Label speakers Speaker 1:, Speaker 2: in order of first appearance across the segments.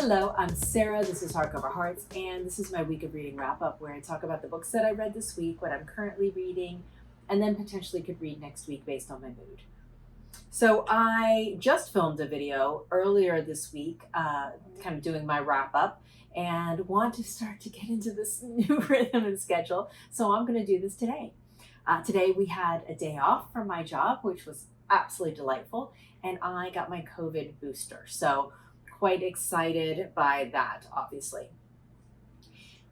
Speaker 1: Hello, I'm Sarah. This is Hardcover Hearts, and this is my week of reading wrap-up where I talk about the books that I read this week, what I'm currently reading, and then potentially could read next week based on my mood. So I just filmed a video earlier this week, kind of doing my wrap-up, and want to start to get into this new rhythm and schedule, so I'm going to do this today. Today we had a day off from my job, which was absolutely delightful, and I got my COVID booster, so quite excited by that, obviously.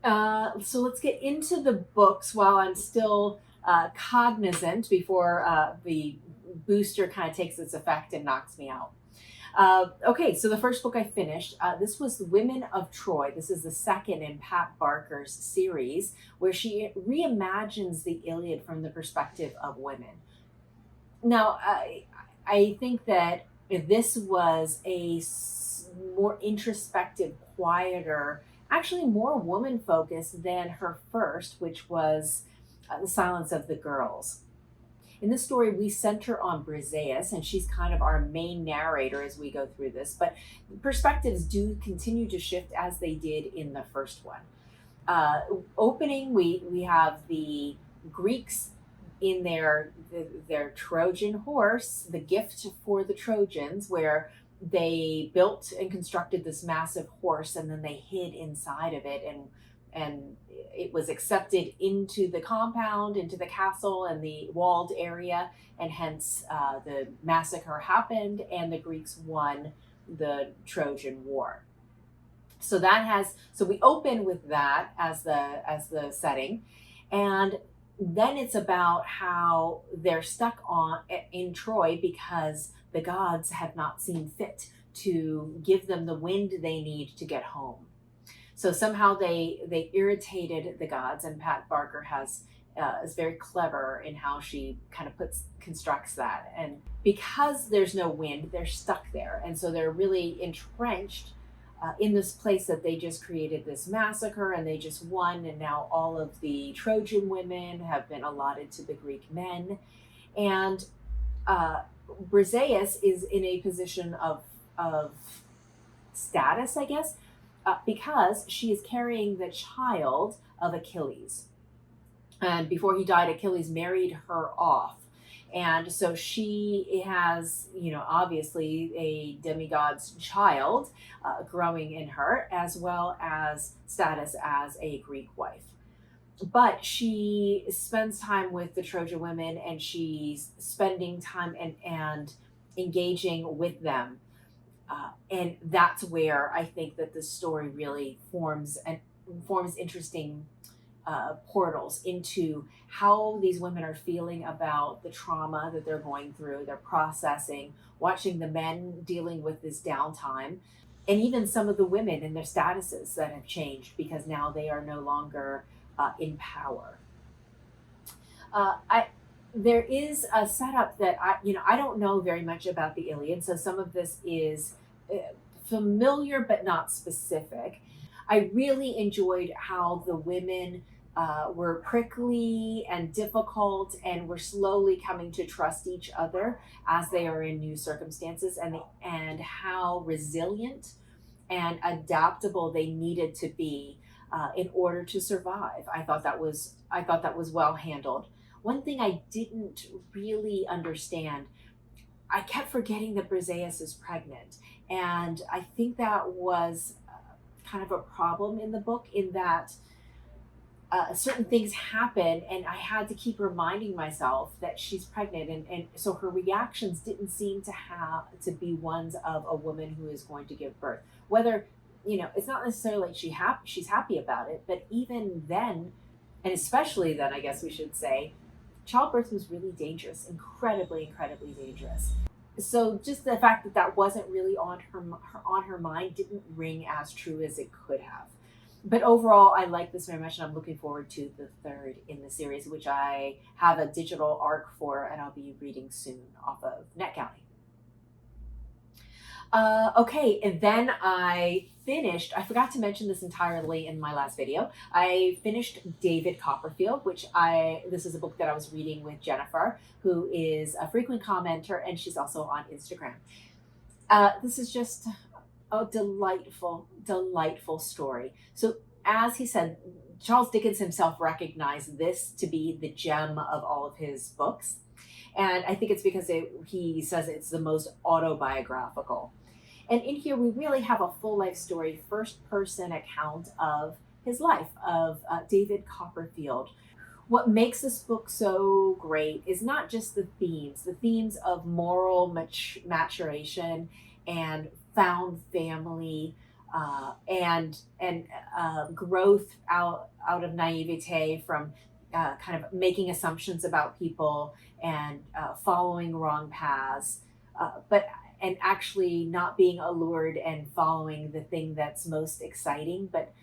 Speaker 1: So let's get into the books while I'm still cognizant before the booster kind of takes its effect and knocks me out. Okay, so the first book I finished, this was Women of Troy. This is the second in Pat Barker's series, where she reimagines the Iliad from the perspective of women. Now, I think that this was a more introspective, quieter, actually more woman-focused than her first, which was The Silence of the Girls. In this story, we center on Briseis, and she's kind of our main narrator as we go through this, but perspectives do continue to shift as they did in the first one. Opening, we have the Greeks in their Trojan horse, the gift for the Trojans, where they built and constructed this massive horse, and then they hid inside of it, and it was accepted into the compound, into the castle and the walled area, and hence the massacre happened, and the Greeks won the Trojan War. So we open with that as the setting, and then it's about how they're stuck in Troy because the gods have not seen fit to give them the wind they need to get home. So somehow they irritated the gods, and Pat Barker is very clever in how she kind of constructs that. And because there's no wind, they're stuck there, and so they're really entrenched in this place that they just created this massacre, and they just won, and now all of the Trojan women have been allotted to the Greek men, and Briseis is in a position of status, I guess, because she is carrying the child of Achilles. And before he died, Achilles married her off. And so she has, obviously a demigod's child growing in her, as well as status as a Greek wife. But she spends time with the Trojan women, and she's spending time and engaging with them. And that's where I think that this story really forms interesting portals into how these women are feeling about the trauma that they're going through, they're processing, watching the men dealing with this downtime, and even some of the women and their statuses that have changed because now they are no longer in power. There is a setup that I don't know very much about the Iliad, so some of this is familiar but not specific. I really enjoyed how the women were prickly and difficult, and were slowly coming to trust each other as they are in new circumstances, and how resilient and adaptable they needed to be in order to survive. I thought that was well handled. One thing I didn't really understand, I kept forgetting that Briseis is pregnant, and I think that was kind of a problem in the book, in that certain things happen, and I had to keep reminding myself that she's pregnant, and so her reactions didn't seem to be ones of a woman who is going to give birth. Whether, it's not necessarily like she's happy about it, but even then, and especially then, I guess we should say, childbirth was really dangerous, incredibly, incredibly dangerous. So just the fact that wasn't really on her mind didn't ring as true as it could have. But overall, I like this very much, and I'm looking forward to the third in the series, which I have a digital arc for, and I'll be reading soon off of NetGalley. Okay, and then I forgot to mention this entirely in my last video. I finished David Copperfield, this is a book that I was reading with Jennifer, who is a frequent commenter, and she's also on Instagram. This is just a delightful, delightful story. So, as he said, Charles Dickens himself recognized this to be the gem of all of his books. And I think it's because he says it's the most autobiographical. And in here, we really have a full life story, first person account of his life, of David Copperfield. What makes this book so great is not just the themes of moral maturation and found family, and growth out of naivete from kind of making assumptions about people and following wrong paths, but and actually not being allured and following the thing that's most exciting, but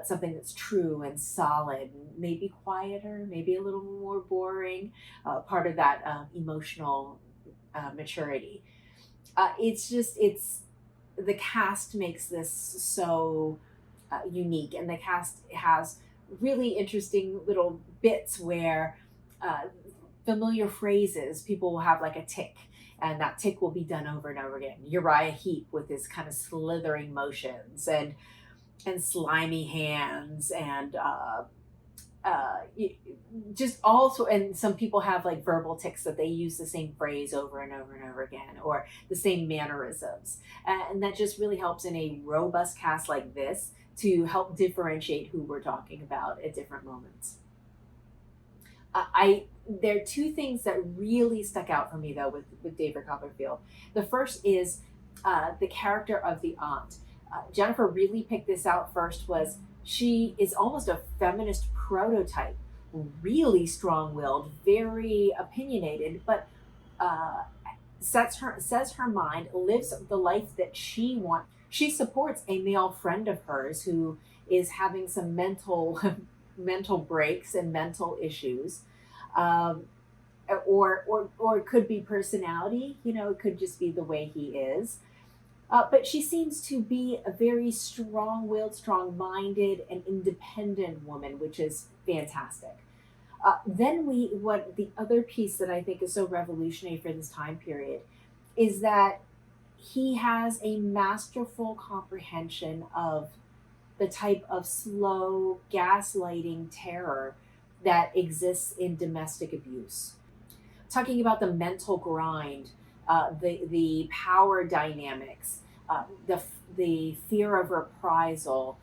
Speaker 1: something that's true and solid, maybe quieter, maybe a little more boring, part of that emotional maturity. It's the cast makes this so unique, and the cast has really interesting little bits where familiar phrases, people will have like a tick, and that tick will be done over and over again. Uriah Heep with his kind of slithering motions and slimy hands, and just also, and some people have like verbal tics that they use the same phrase over and over and over again, or the same mannerisms, and that just really helps in a robust cast like this to help differentiate who we're talking about at different moments. There are two things that really stuck out for me though with David Copperfield. The first is the character of the aunt. Jennifer really picked this out first. Was she is almost a feminist prototype, really strong-willed, very opinionated, but says her mind, lives the life that she wants. She supports a male friend of hers who is having some mental breaks and mental issues, or it could be personality. It could just be the way he is. But she seems to be a very strong-willed, strong-minded, and independent woman, which is fantastic. What the other piece that I think is so revolutionary for this time period is that he has a masterful comprehension of the type of slow gaslighting terror that exists in domestic abuse. Talking about the mental grind, the power dynamics, the fear of reprisal,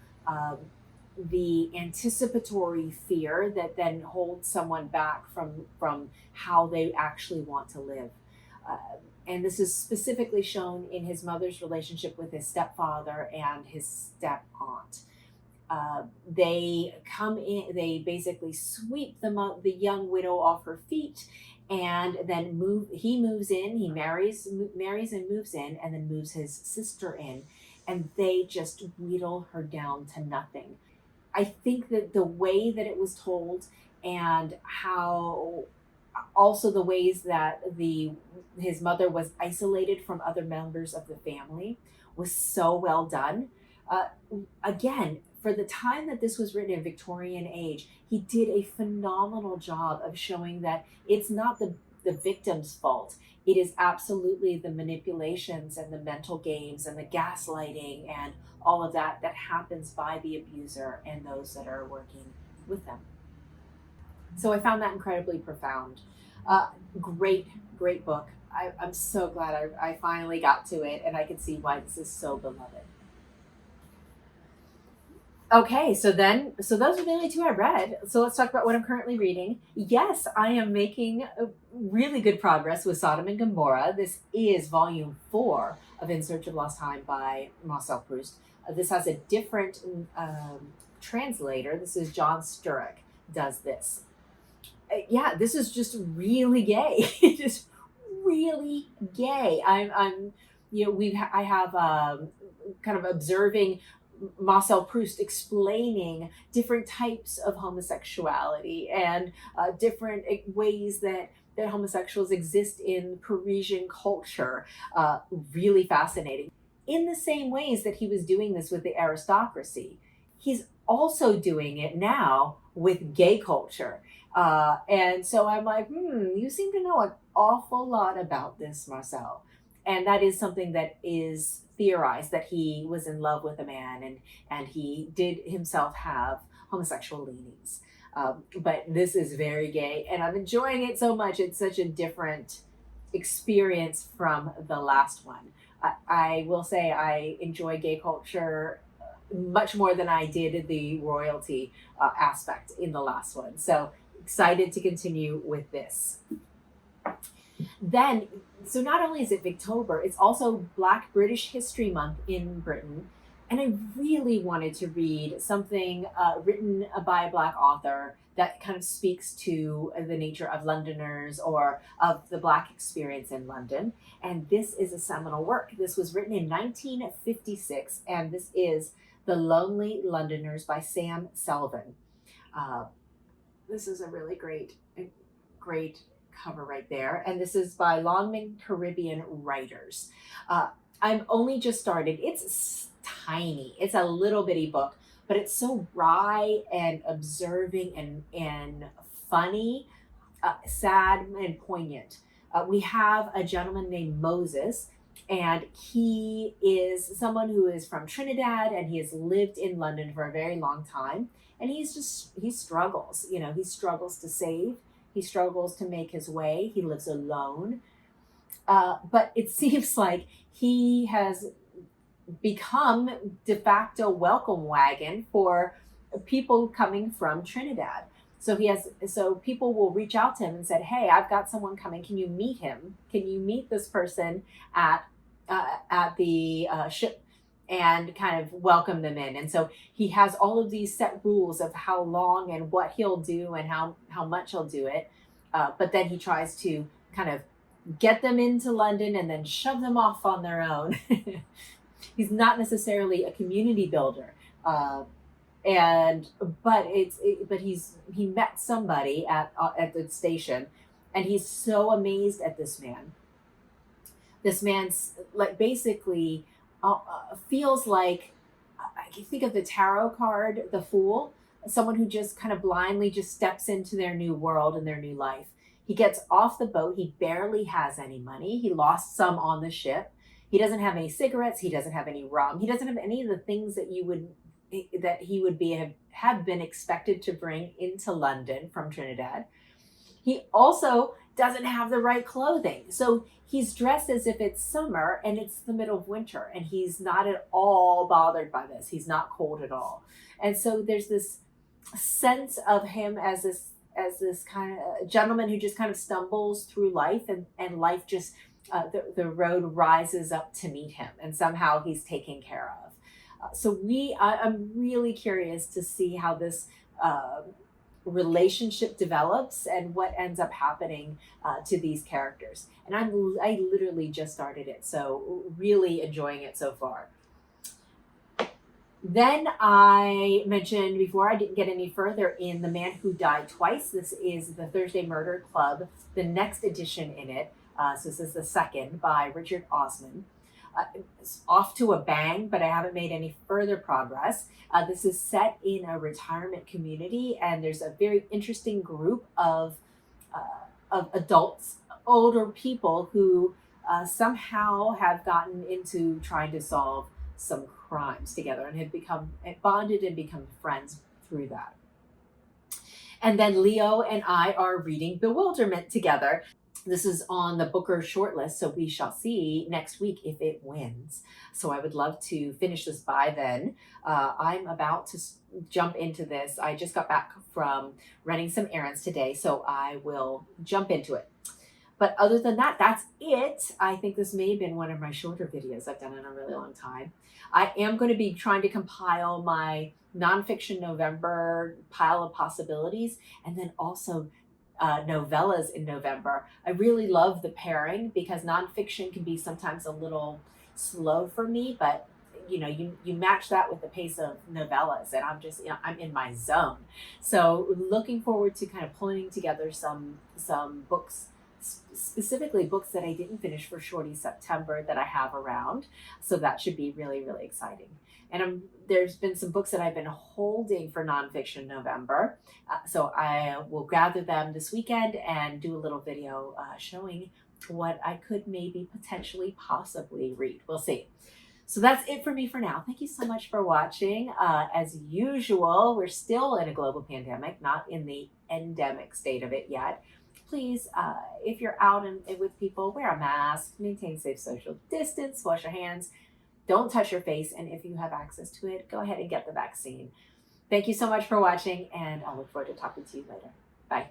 Speaker 1: the anticipatory fear that then holds someone back from how they actually want to live. And this is specifically shown in his mother's relationship with his stepfather and his step aunt. They come in, they basically sweep the young widow off her feet, and then he moves in, he marries and moves in, and then moves his sister in, and they just wheedle her down to nothing. I think that the way that it was told, and how also the ways that his mother was isolated from other members of the family, was so well done. Again, for the time that this was written in Victorian age, he did a phenomenal job of showing that it's not the victim's fault. It is absolutely the manipulations and the mental games and the gaslighting and all of that happens by the abuser and those that are working with them. So I found that incredibly profound. Great book. I'm so glad I finally got to it, and I can see why this is so beloved. Okay, so those are the only two I read. So let's talk about what I'm currently reading. Yes, I am making really good progress with Sodom and Gomorrah. This is volume 4 of In Search of Lost Time by Marcel Proust. This has a different translator. This is John Sturrock does this. Yeah, this is just really gay. Just really gay. I have kind of observing Marcel Proust explaining different types of homosexuality and different ways that homosexuals exist in Parisian culture. Really fascinating. In the same ways that he was doing this with the aristocracy, he's also doing it now with gay culture. And so I'm like, you seem to know an awful lot about this, Marcel. And that is something that is theorized, that he was in love with a man, and he did himself have homosexual leanings. But this is very gay, and I'm enjoying it so much. It's such a different experience from the last one. I will say I enjoy gay culture much more than I did the royalty aspect in the last one. So excited to continue with this. Then, so not only is it Victober, it's also Black British History Month in Britain. And I really wanted to read something written by a Black author that kind of speaks to the nature of Londoners or of the Black experience in London. And this is a seminal work. This was written in 1956, and this is The Lonely Londoners by Sam Selvon. This is a really great cover right there. And this is by Longman Caribbean Writers. I'm only just started. It's tiny. It's a little bitty book, but it's so wry and observing and funny, sad and poignant. We have a gentleman named Moses, and he is someone who is from Trinidad, and he has lived in London for a very long time. And he struggles, he struggles to save. He struggles to make his way. He lives alone. But it seems like he has become de facto welcome wagon for people coming from Trinidad. So people will reach out to him and said, "Hey, I've got someone coming. Can you meet him? Can you meet this person at the ship?" And kind of welcome them in. And so he has all of these set rules of how long and what he'll do and how much he'll do it. But then he tries to kind of get them into London and then shove them off on their own. He's not necessarily a community builder. But he met somebody at the station, and he's so amazed at this man. This man's like basically feels like, I can think of the tarot card, the Fool, someone who just kind of blindly just steps into their new world and their new life. He gets off the boat. He barely has any money. He lost some on the ship. He doesn't have any cigarettes. He doesn't have any rum. He doesn't have any of the things that he would have been expected to bring into London from Trinidad. He also doesn't have the right clothing. So he's dressed as if it's summer and it's the middle of winter, and he's not at all bothered by this. He's not cold at all. And so there's this sense of him as this kind of gentleman who just kind of stumbles through life, and life just, the road rises up to meet him, and somehow he's taken care of. I'm really curious to see how this relationship develops and what ends up happening to these characters. And I literally just started it, so really enjoying it so far. Then I mentioned before, I didn't get any further, in The Man Who Died Twice. This is the Thursday Murder Club, the next edition in it. So this is the second, by Richard Osman. It's off to a bang, but I haven't made any further progress. This is set in a retirement community, and there's a very interesting group of adults, older people who somehow have gotten into trying to solve some crimes together and have become bonded and become friends through that. And then Leo and I are reading Bewilderment together. This is on the Booker shortlist, so we shall see next week if it wins. So I would love to finish this by then. I'm about to jump into this. I just got back from running some errands today, so I will jump into it. But other than that, that's it. I think this may have been one of my shorter videos I've done in a really long time. I am going to be trying to compile my nonfiction November pile of possibilities, and then also novellas in November. I really love the pairing because nonfiction can be sometimes a little slow for me, but you match that with the pace of novellas, and I'm just, I'm in my zone. So looking forward to kind of pulling together some books, specifically books that I didn't finish for Shorty September that I have around. So that should be really, really exciting. And there's been some books that I've been holding for nonfiction November. So I will gather them this weekend and do a little video showing what I could maybe potentially possibly read. We'll see. So that's it for me for now. Thank you so much for watching. As usual, we're still in a global pandemic, not in the endemic state of it yet. Please, if you're out and with people, wear a mask, maintain safe social distance, wash your hands, don't touch your face, and if you have access to it, go ahead and get the vaccine. Thank you so much for watching, and I'll look forward to talking to you later. Bye.